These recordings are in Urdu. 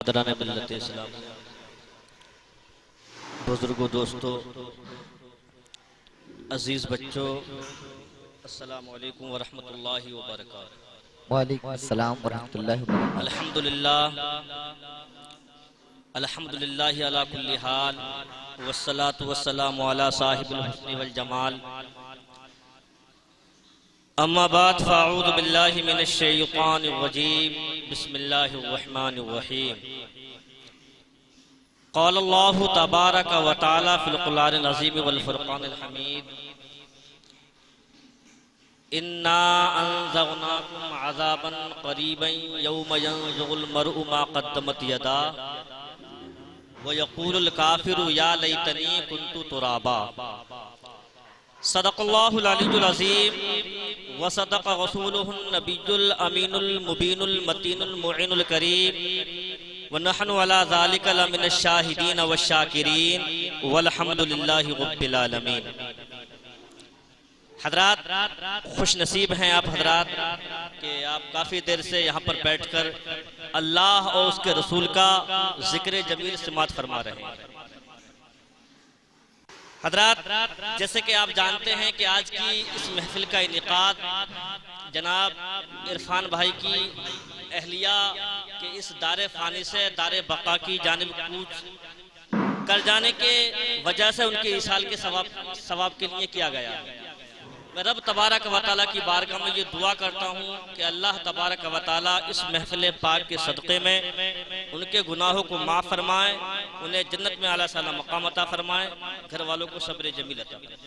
برادران ملت اسلام، بزرگوں، دوستوں، عزیز بچوں، السلام علیکم ورحمۃ اللہ وبرکاتہ۔ وعلیکم السلام ورحمۃ اللہ وبرکاتہ۔ الحمدللہ علی کل حال، والصلاة والسلام علی صاحب الحسن والجمال، اما بعد فاعوذ باللہ من الشیطان الرجیم، بسم اللہ الرحمن الرحیم۔ قال اللہ تبارک و تعالی فی القرآن العظیم والفرقان الحمید، انا انذرناکم عذابا قریبا یوم ینظر المرء ما قدمت یداہ ویقول الکافر یا لیتنی کنت ترابا۔ صدق اللہ العلی العظیم وصدق رسولہ النبی الامین المبین المتین المعین الکریم، ونحن علی ذالک لمن الشاہدین والشاکرین، والحمد للہ رب العالمین۔ حضرات، خوش نصیب ہیں آپ حضرات کہ آپ کافی دیر سے یہاں پر بیٹھ کر اللہ اور اس کے رسول کا ذکر جمیل سماعت فرما رہے ہیں۔ حضرات، جیسے کہ آپ جانتے ہیں کہ آج کی اس محفل کا انعقاد جناب عرفان بھائی کی اہلیہ کے اس دار فانی سے دار بقا کی جانب کوچ کر جانے کے وجہ سے ان کے ایصال کے ثواب کے لیے کیا گیا۔ میں رب تبارک و تعالیٰ کی بارگاہ میں یہ دعا کرتا ہوں کہ اللہ تبارک و تعالیٰ اس محفل پاک کے صدقے میں ان کے گناہوں کو معاف فرمائے، انہیں جنت میں اعلیٰ سالا مقام عطا فرمائے، گھر والوں کو صبر جمیل عطا فرمائے۔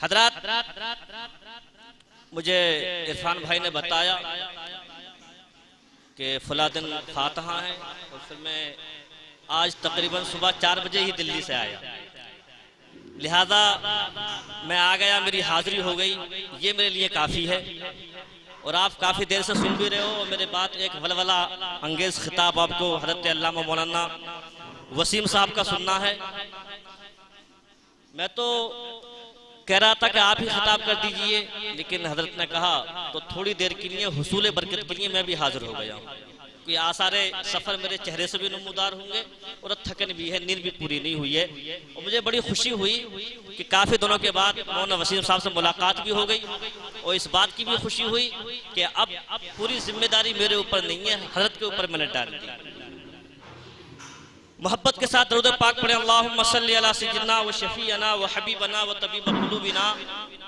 حضرات، مجھے عرفان بھائی نے بتایا کہ فلاں دن فاتحہ ہیں، اور پھر میں آج تقریباً صبح 4 بجے ہی دلی سے آیا، لہذا میں آ گیا، میری حاضری ہو گئی، یہ میرے لیے کافی ہے۔ اور آپ کافی دیر سے سن بھی رہے ہو، اور میرے بات ایک ولولہ انگیز خطاب آپ کو حضرت علامہ مولانا وسیم صاحب کا سننا ہے۔ میں تو کہہ رہا تھا کہ آپ ہی خطاب کر دیجئے، لیکن حضرت نے کہا تو تھوڑی دیر کے لیے حصول برکت کے لیے میں بھی حاضر ہو گیا ہوں، کہ آثار سفر میرے چہرے سے بھی نمودار ہوں گے، اور تھکن بھی ہے، نیند بھی پوری نہیں ہوئی ہے۔ اور مجھے بڑی خوشی ہوئی کہ کافی دنوں کے بعد مولانا وسیم صاحب سے ملاقات بھی ہو گئی، اور اس بات کی بھی خوشی ہوئی کہ اب پوری ذمہ داری میرے اوپر نہیں ہے، حضرت کے اوپر میں نے ڈال دی۔ محبت کے ساتھ درود پاک پڑھیں، اللہم صلی علی سیدنا و شفیعنا و حبیبنا و طبیب قلوبنا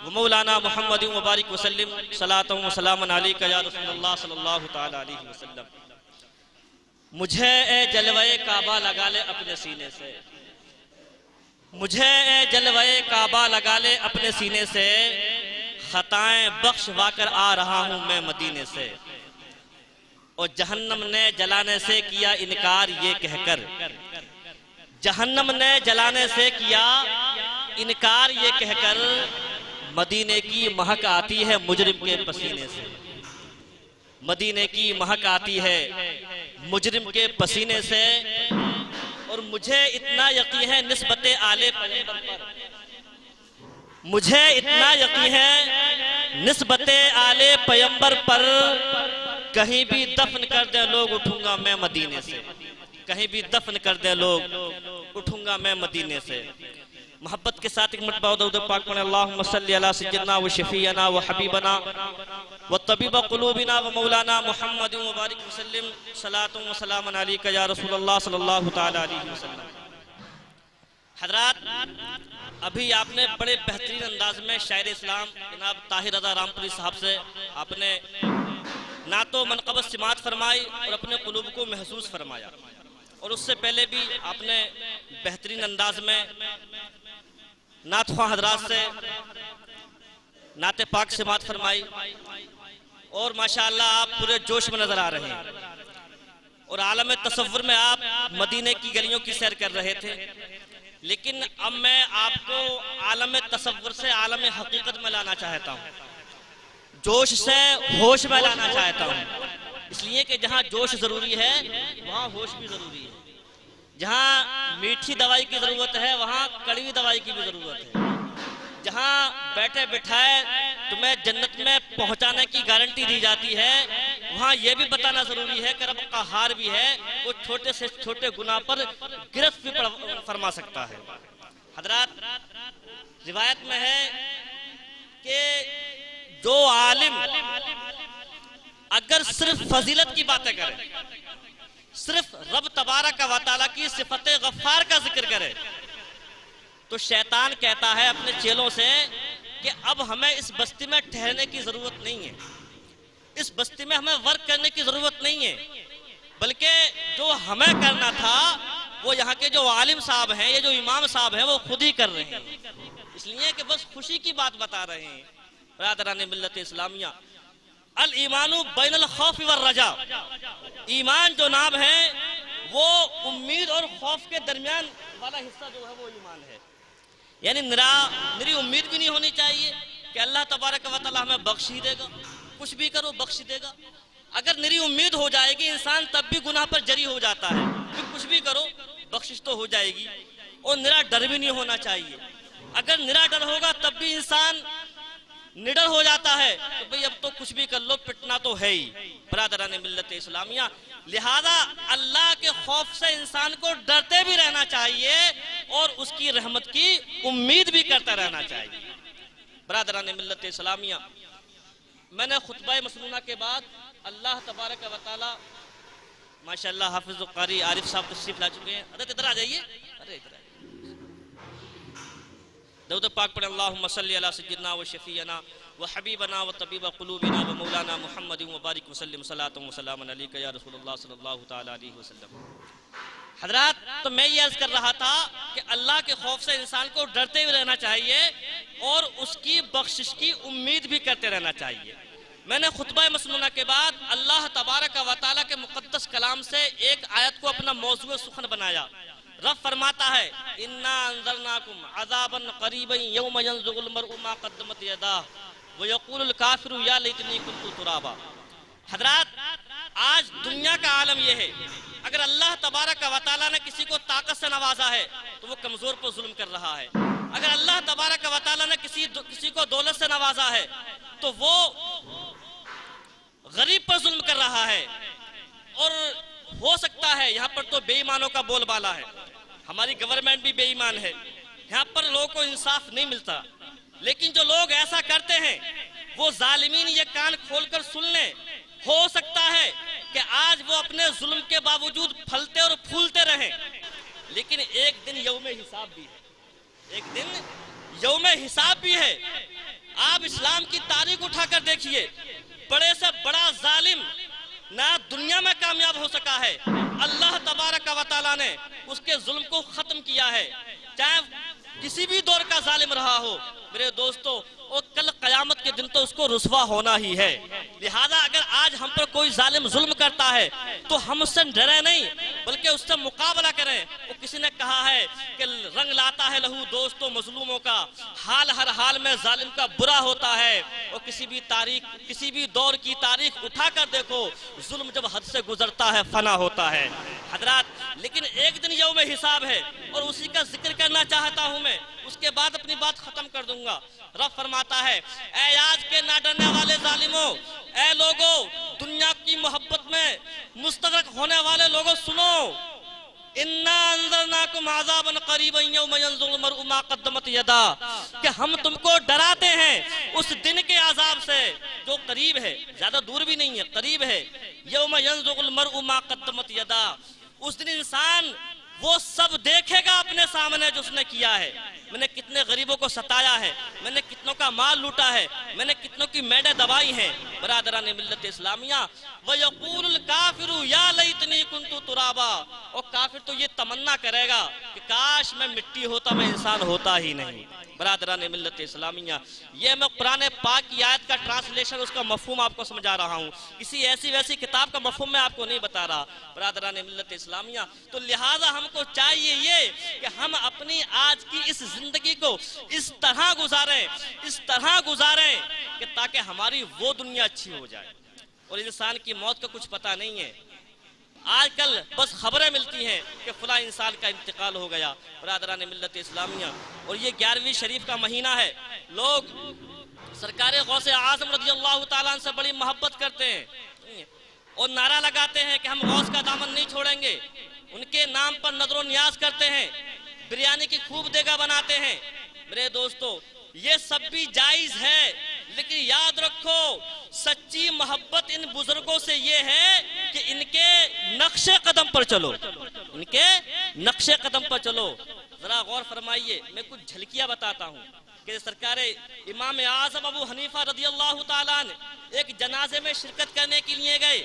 و مولانا محمد مبارک وسلم، صلاۃ و سلام علیک یا رسول اللہ صلی اللہ تعالی علیہ وسلم۔ مجھے اے جلوے کعبہ لگا لے اپنے سینے سے، مجھے اے جلوے کعبہ لگا لے اپنے سینے سے، خطائیں بخشوا کر آ رہا ہوں میں مدینے سے، اور جہنم نے جلانے سے کیا انکار یہ کہہ کر، جہنم نے جلانے سے کیا انکار یہ کہہ کر، مدینے کی مہک آتی ہے مجرم کے پسینے سے، مدینے کی مہک آتی ہے مجرم کے پسینے سے۔ اور مجھے اتنا یقین ہے نسبت آل پیغمبر پر، مجھے اتنا یقین ہے نسبت آل پیغمبر پر، کہیں بھی دفن کر دیں لوگ اٹھوں گا میں مدینے سے، کہیں بھی دفن کر دیں لوگ اٹھوں گا میں مدینے سے۔ محبت کے ساتھ ایک مرتبہ درود پاک پڑھیں، اللہم صلی علی سیدنا و شفیعنا و حبیبنا و طبیب قلوبنا و مولانا محمد مبارک وسلم، صلاۃ و سلام علیک یا رسول اللہ صلی اللہ تعالی علیہ وسلم۔ حضرات، ابھی آپ نے بڑے بہترین انداز میں شاعر اسلام جناب طاہر رضا رامپوری صاحب سے آپ نے نعت و منقبت سماعت فرمائی اور اپنے قلوب کو محسوس فرمایا، اور اس سے پہلے بھی آپ نے بہترین انداز میں نعت خواہ حضرات سے نعت پاک سماعت فرمائی، اور ماشاءاللہ آپ پورے جوش میں نظر آ رہے ہیں، اور عالم تصور میں آپ مدینے کی گلیوں کی سیر کر رہے تھے، لیکن اب میں آپ کو عالم تصور سے عالم حقیقت میں لانا چاہتا ہوں، جوش سے ہوش میں لانا چاہتا ہوں، اس لیے کہ جہاں جوش ضروری ہے وہاں ہوش بھی ضروری ہے، جہاں میٹھی دوائی کی ضرورت ہے وہاں کڑوی دوائی کی بھی ضرورت ہے، جہاں بیٹھے بٹھائے تمہیں جنت میں پہنچانے کی گارنٹی دی جاتی ہے وہاں یہ بھی بتانا ضروری ہے کہ رب قہار بھی ہے، وہ چھوٹے سے چھوٹے گناہ پر گرفت بھی فرما سکتا ہے۔ حضرات، روایت میں ہے کہ جو عالم اگر صرف فضیلت کی باتیں کرے، صرف رب تبارک و تعالیٰ کی صفت غفار کا ذکر کرے، تو شیطان کہتا ہے اپنے چیلوں سے کہ اب ہمیں اس بستی میں ٹھہرنے کی ضرورت نہیں ہے، اس بستی میں ہمیں ورک کرنے کی ضرورت نہیں ہے، بلکہ جو ہمیں کرنا تھا وہ یہاں کے جو عالم صاحب ہیں، یہ جو امام صاحب ہیں، وہ خود ہی کر رہے ہیں، اس لیے کہ بس خوشی کی بات بتا رہے ہیں۔ برادران ملت اسلامیہ، الایمان بین الخوف والرجاء، ایمان جو نام ہے وہ امید اور خوف کے درمیان والا حصہ جو ہے وہ ایمان ہے، یعنی نری امید بھی نہیں ہونی چاہیے کہ اللہ تبارک و تعالی ہمیں بخش ہی دے گا، کچھ بھی کرو بخش دے گا۔ اگر نری امید ہو جائے گی انسان تب بھی گناہ پر جری ہو جاتا ہے، کہ کچھ بھی کرو بخشش تو ہو جائے گی۔ اور نرا ڈر بھی نہیں ہونا چاہیے، اگر نرا ڈر ہوگا تب بھی انسان نڈر ہو جاتا ہے کہ بھئی اب تو کچھ بھی کر لو، پٹنا تو ہے ہی۔ برادران ملت اسلامیہ، لہذا اللہ کے خوف سے انسان کو ڈرتے بھی رہنا چاہیے اور اس کی رحمت کی امید بھی کرتا رہنا چاہیے۔ برادران ملت اسلامیہ، میں نے خطبہ مسنونہ کے بعد اللہ تبارک و تعالی، ماشاءاللہ حافظ قاری عارف صاحب تشریف لا چکے ہیں، ادھر آ جائیے، ادھر درود پاک پڑھیں، اللہم صلی علی سیدنا و شفیعنا و حبیبنا و طبیب قلوبنا و مولانا محمد و بارک وسلم صلاۃ و سلام علیک یا رسول اللہ صلی اللہ تعالی علیہ وسلم۔ حضرات، تو میں یہ عرض کر رہا تھا کہ اللہ کے خوف سے انسان کو ڈرتے بھی رہنا چاہیے اور اس کی بخشش کی امید بھی کرتے رہنا چاہیے۔ میں نے خطبہ مسنونہ کے بعد اللہ تبارک و تعالیٰ کے مقدس کلام سے ایک آیت کو اپنا موضوع سخن بنایا۔ رب فرماتا ہے اِنَّا أَنذَرْنَاكُمْ عَذَابًا قَرِيبًا يَوْمَ يَنظُرُ الْمَرْءُ مَا قَدَّمَتْ يَدَاهُ وَيَقُولُ الْكَافِرُ يَا لَيْتَنِي كُنتُ تُرَابًا۔ حضرات، آج دنیا کا عالم یہ ہے، اگر اللہ تبارک و تعالیٰ نے کسی کو طاقت سے نوازا ہے تو وہ کمزور پر ظلم کر رہا ہے، اگر اللہ تبارک و تعالیٰ نے کسی کو دولت سے نوازا ہے تو وہ غریب پر ظلم کر رہا ہے۔ اور ہو سکتا ہے یہاں پر تو بے ایمانوں کا بول بالا ہے، ہماری گورنمنٹ بھی بے ایمان ہے، یہاں پر لوگوں کو انصاف نہیں ملتا، لیکن جو لوگ ایسا کرتے ہیں وہ ظالمین یہ کان کھول کر سن لیں، ہو سکتا ہے کہ آج وہ اپنے ظلم کے باوجود پھلتے اور پھولتے رہیں، لیکن ایک دن یوم حساب بھی ہے، ایک دن یوم حساب بھی ہے۔ آپ اسلام کی تاریخ اٹھا کر دیکھیے، بڑے سے بڑا ظالم نہ دنیا میں کامیاب ہو سکا ہے، اللہ تبارک و تعالیٰ نے اس کے ظلم کو ختم کیا ہے، چاہے کسی بھی دور کا ظالم رہا ہو میرے دوستو، اور کل قیامت کے دن تو اس کو رسوا ہونا ہی ہے۔ لہذا اگر آج ہم پر کوئی ظالم ظلم کرتا ہے تو ہم اس سے ڈرے نہیں بلکہ اس سے مقابلہ کریں۔ وہ کسی نے کہا ہے کہ رنگ لاتا ہے لہو دوستو مظلوموں کا، حال ہر حال میں ظالم کا برا ہوتا ہے، اور کسی بھی دور کی تاریخ اٹھا کر دیکھو، ظلم جب حد سے گزرتا ہے فنا ہوتا ہے۔ حضرات، لیکن ایک دن یوم حساب ہے اور اسی کا ذکر کرنا چاہتا ہوں میں، اس کے بعد اپنی بات ختم کر دوں گا۔ رب فرماتا ہے اے آج کے نہ ڈرنے والے ظالموں، اے لوگوں دنیا کی محبت میں مستغرق ہونے والے لوگوں سنو، اِنَّا أَنذَرْنَاكُمْ عَذَابًا قَرِيبًا يَوْمَ يَنظُرُ الْمَرْءُ مَا قَدَّمَتْ يَدَاهُ، کہ ہم تم کو ڈراتے ہیں اس دن کے عذاب سے جو قریب ہے، زیادہ دور بھی نہیں ہے، قریب ہے۔ یوم ينظر المرء ما قدمت یداہ، اس دن انسان وہ سب دیکھے گا اپنے سامنے جو اس نے کیا ہے، میں نے کتنے غریبوں کو ستایا ہے، میں نے کتنوں کا مال لوٹا ہے، میں نے کتنوں کی میڈیں دبائی ہیں۔ برادران ملت اسلامیہ، وَيَقُولُ الْكَافِرُ يَا لَيْتَنِي كُنْتُ تُرَابًا، اور کافر تو یہ تمنا کرے گا کہ کاش میں مٹی ہوتا، میں انسان ہوتا ہی نہیں۔ برادران ملت اسلامیہ، یہ میں قرآن پاک کی آیت کا ٹرانسلیشن، اس کا مفہوم آپ کو سمجھا رہا ہوں، کسی ایسی ویسی کتاب کا مفہوم میں آپ کو نہیں بتا رہا۔ برادران ملت اسلامیہ، تو لہٰذا ہم کو چاہیے یہ کہ ہم اپنی آج کی اس زندگی کو اس طرح گزاریں کہ تاکہ ہماری وہ دنیا اچھی ہو جائے، اور انسان کی موت کا کچھ پتہ نہیں ہے۔ آج کل بس خبریں ملتی ہیں کہ فلاں انسان کا انتقال ہو گیا۔ برادران ملت اسلامیہ، اور یہ 11ویں شریف کا مہینہ ہے، لوگ سرکار غوث اعظم رضی اللہ تعالیٰ عنہ سے بڑی محبت کرتے ہیں، اور نعرہ لگاتے ہیں کہ ہم غوث کا دامن نہیں چھوڑیں گے، ان کے نام پر نظر و نیاز کرتے ہیں، بریانی کی خوب دیگا بناتے ہیں۔ میرے دوستو یہ سب بھی جائز ہے، لیکن یاد رکھو سچی محبت ان بزرگوں سے یہ ہے کہ ان کے نقش قدم پر چلو، ان کے نقش قدم پر چلو۔ ذرا غور فرمائیے، میں کچھ جھلکیاں بتاتا ہوں کہ سرکار امام اعظم ابو حنیفہ رضی اللہ تعالیٰ عنہ ایک جنازے میں شرکت کرنے کے لیے گئے،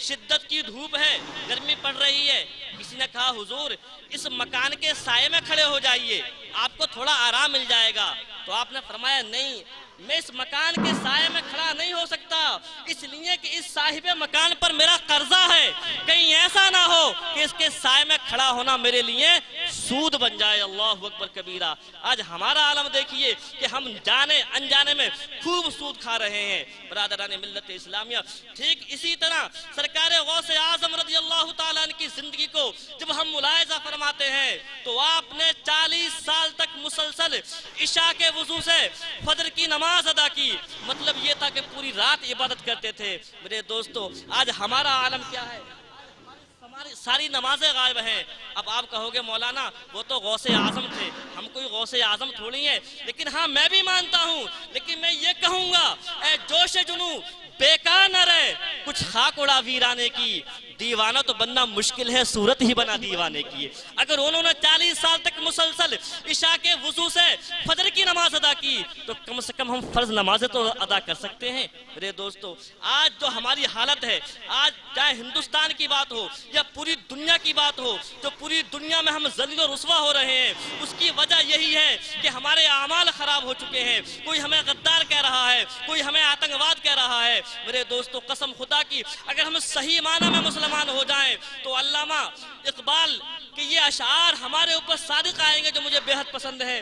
شدت کی دھوپ ہے، گرمی پڑ رہی ہے، کسی نے کہا حضور اس مکان کے سائے میں کھڑے ہو جائیے، آپ کو تھوڑا آرام مل جائے گا۔ تو آپ نے فرمایا نہیں، میں اس مکان کے سائے میں کھڑا نہیں ہو سکتا، اس لیے کہ اس صاحب مکان پر میرا قرضہ ہے، کہیں ایسا نہ ہو کہ اس کے سائے میں کھڑا ہونا میرے لیے سود بن جائے۔ اللہ اکبر کبیرہ۔ آج ہمارا عالم دیکھیے کہ ہم جانے انجانے میں خوب سود کھا رہے ہیں۔ برادران ملت اسلامیہ، ٹھیک اسی طرح سرکار غوث اعظم رضی اللہ تعالیٰ عنہ کی زندگی کو جب ہم ملاحظہ فرماتے ہیں تو آپ نے 40 سال تک مسلسل عشاء کے وضو سے فجر کی نماز ادا کی، مطلب یہ تھا کہ پوری رات عبادت کرتے تھے۔ میرے دوستو آج ہمارا عالم کیا ہے؟ ہماری ساری نمازیں غائب ہیں۔ اب آپ کہو گے مولانا وہ تو غوث اعظم تھے، ہم کوئی غوث اعظم تھوڑی ہیں، لیکن ہاں میں بھی مانتا ہوں، لیکن میں یہ کہوں گا اے جوش جنوں بیکار نہ رہے، کچھ خاک اڑا ویرانے کی، دیوانہ تو بننا مشکل ہے، صورت ہی بنا دیوانے کی۔ اگر انہوں نے 40 سال تک مسلسل عشاء کے وضو سے فجر کی نماز ادا کی تو کم سے کم ہم فرض نمازیں تو ادا کر سکتے ہیں۔ میرے دوستو آج جو ہماری حالت ہے، آج چاہے ہندوستان کی بات ہو یا پوری دنیا کی بات ہو، جو پوری دنیا میں ہم ذلیل و رسوا ہو رہے ہیں، اس کی وجہ یہی ہے کہ ہمارے اعمال خراب ہو چکے ہیں۔ کوئی ہمیں غدار کہہ رہا ہے، کوئی ہمیں آتنکواد کہہ رہا ہے۔ میرے دوستو قسم خدا کی اگر ہم صحیح معنی میں مسلمان ہو جائیں تو علامہ اقبال کے یہ اشعار ہمارے اوپر صادق آئیں گے جو مجھے بے حد پسند ہے۔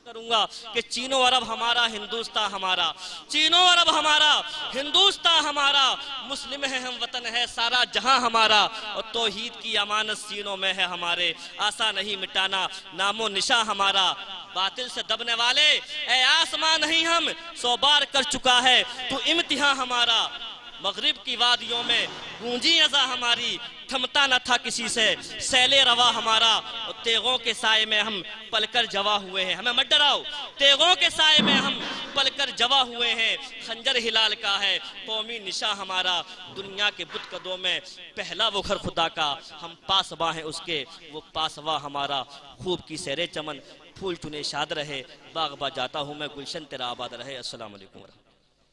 کروں گا کہ چینو عرب ہمارا، ہندوستان ہمارا، چینو عرب ہمارا، ہندوستان ہمارا، مسلم ہے ہم وطن ہے سارا جہاں ہمارا، اور توحید کی امانت سینوں میں ہے ہمارے، آسا نہیں مٹانا نام و نشاں ہمارا۔ باطل سے دبنے والے اے آسمان نہیں ہم 100 بار کر چکا ہے تو امتحان ہمارا۔ مغرب کی وادیوں میں گونجی ازاں ہماری، تھمتا نہ تھا کسی سے سیل روا ہمارا، اور تیغوں کے سائے میں ہم پل کر جوا ہوئے ہیں۔ ہمیں مت ڈراؤ، تیغوں کے سائے میں ہم پل کر جوا ہوئے ہیں، خنجر ہلال کا ہے قومی نشاں ہمارا۔ دنیا کے بت قدوں میں پہلا وہ گھر خدا کا، ہم پاسباں ہیں اس کے وہ پاسباں ہمارا۔ خوب کی سیر چمن پھول چنے شاد رہے، باغ با جاتا ہوں میں گلشن تیرا آباد رہے۔ السلام علیکم ورحمۃ اللہ۔